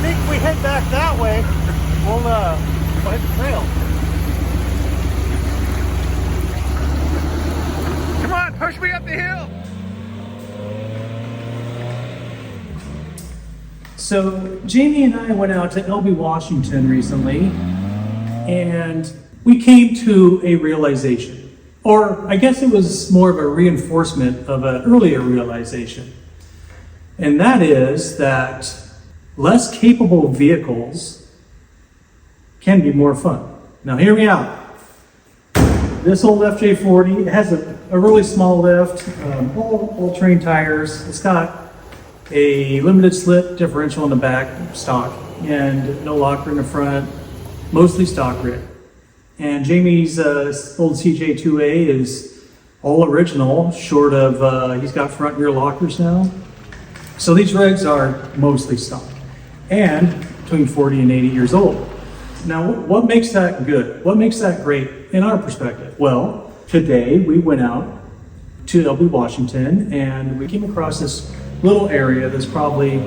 think if we head back that way, we'll hit the trail. Come on, push me up the hill. So Jamie and I went out to Elbe, Washington recently, and we came to a realization, or I guess it was more of a reinforcement of an earlier realization. And that is that less capable vehicles can be more fun. Now hear me out. This old FJ40, it has a really small lift, all-terrain tires. It's got a limited slip differential in the back, stock, and no locker in the front, mostly stock rig. And Jamie's old CJ2a is all original, short of, he's got front and rear lockers now. So these rigs are mostly stock and between 40 and 80 years old. Now, what makes that good? What makes that great in our perspective? Well, today we went out to Elbe, Washington, and we came across this little area that's probably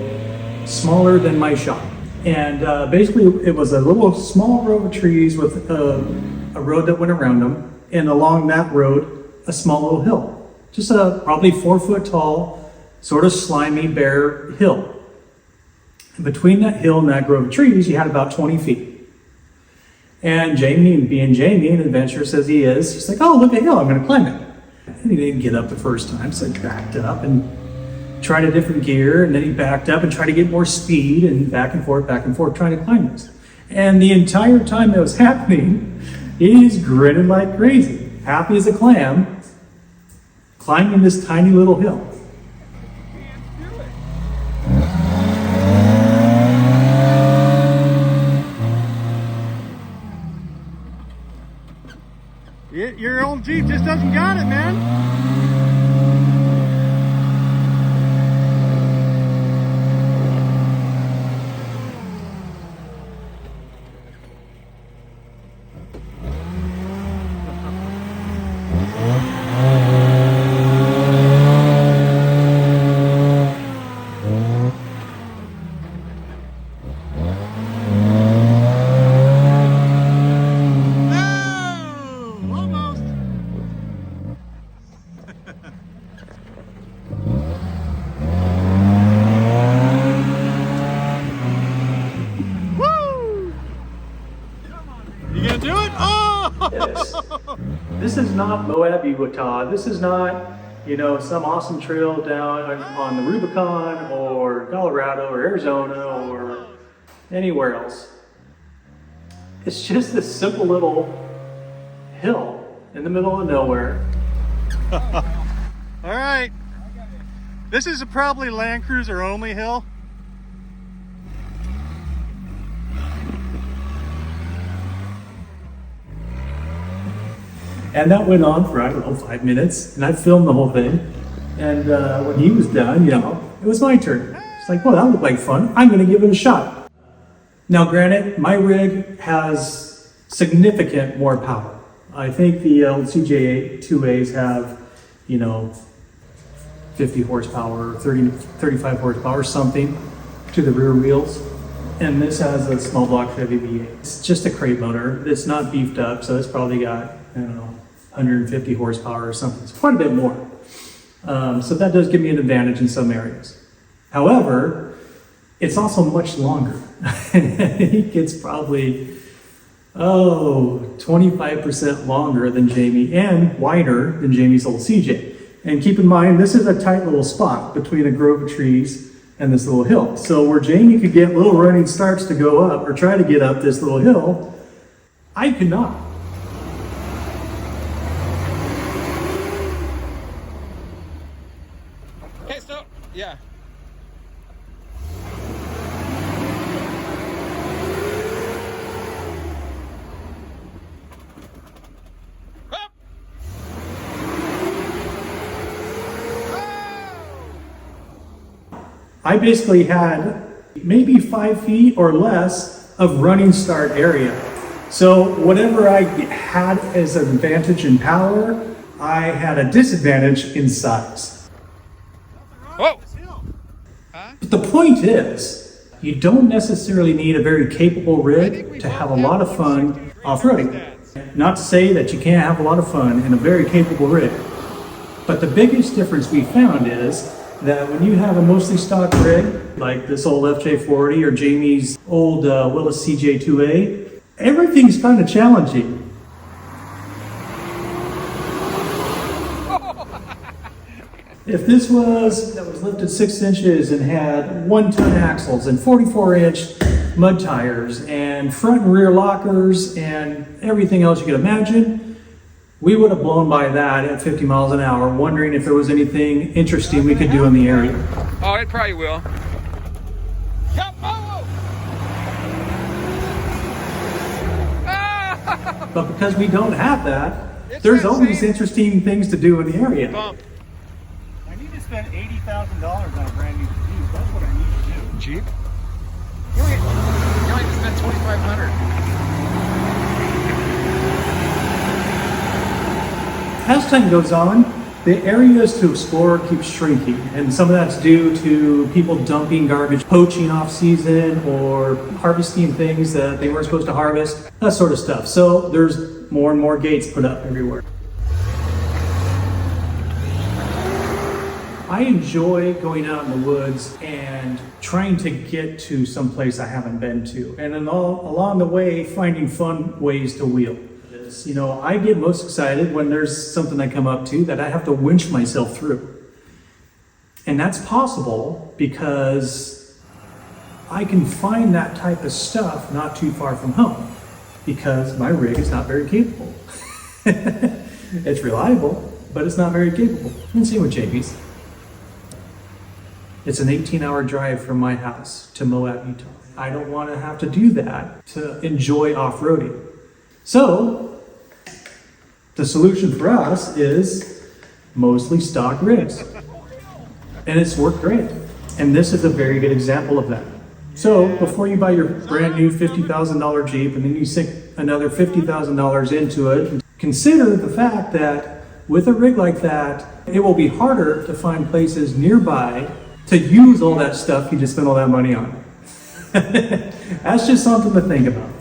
smaller than my shop. And basically it was a little small row of trees with a road that went around them. And along that road, a small little hill. Just a probably 4 foot tall, sort of slimy, bare hill. And between that hill and that grove of trees, you had about 20 feet. And Jamie, being Jamie, an adventurer says he is, he's like, oh, look at the hill, I'm gonna climb it. And he didn't get up the first time, so he backed up and tried a different gear, and then he backed up and tried to get more speed, and back and forth, trying to climb this. And the entire time that was happening, he's grinning like crazy, happy as a clam, climbing this tiny little hill. Your old Jeep just doesn't got it, man. This is not Moab, Utah. This is not, some awesome trail down on the Rubicon or Colorado or Arizona or anywhere else. It's just this simple little hill in the middle of nowhere. All right. This is probably Land Cruiser only hill. And that went on for, 5 minutes, and I filmed the whole thing. And when he was done, it was my turn. It's like, well, that looked like fun. I'm gonna give it a shot. Now, granted, my rig has significant more power. I think the old CJ2As have, 50 horsepower, 35 horsepower, something to the rear wheels. And this has a small block Chevy V8. It's just a crate motor. It's not beefed up, so it's probably got, 150 horsepower or something. It's quite a bit more. So that does give me an advantage in some areas. However, it's also much longer. It gets probably, 25% longer than Jamie and wider than Jamie's old CJ. And keep in mind, this is a tight little spot between a grove of trees and this little hill. So where Jamie could get little running starts to go up or try to get up this little hill, I could not. Okay, stop. Yeah. I basically had maybe 5 feet or less of running start area. So whatever I had as an advantage in power, I had a disadvantage in size. Whoa! But the point is, You don't necessarily need a very capable rig to have a lot of fun off-roading. Not to say that you can't have a lot of fun in a very capable rig, but the biggest difference we found is that when you have a mostly stock rig, like this old FJ40 or Jamie's old Willis CJ2a, everything's kind of challenging. If this was lifted 6 inches and had 1-ton axles and 44-inch mud tires and front and rear lockers and everything else you could imagine, we would have blown by that at 50 miles an hour, wondering if there was anything interesting we could do in the area. Oh, it probably will. But because we don't have that, there's always interesting things to do in the area. I need to spend $80,000 on a brand new Jeep. That's what I need to do. Jeep? You only have to spend $2,500. As time goes on, the areas to explore keep shrinking, and some of that's due to people dumping garbage, poaching off season, or harvesting things that they weren't supposed to harvest, that sort of stuff. So there's more and more gates put up everywhere. I enjoy going out in the woods and trying to get to some place I haven't been to, and then along the way finding fun ways to wheel. You know, I get most excited when there's something I come up to that I have to winch myself through. And that's possible because I can find that type of stuff not too far from home because my rig is not very capable. It's reliable, but it's not very capable. And same with JP's. It's an 18-hour drive from my house to Moab, Utah. I don't want to have to do that to enjoy off-roading. So, the solution for us is mostly stock rigs. And it's worked great. And this is a very good example of that. So before you buy your brand new $50,000 Jeep and then you sink another $50,000 into it, consider the fact that with a rig like that, it will be harder to find places nearby to use all that stuff you just spent all that money on. That's just something to think about.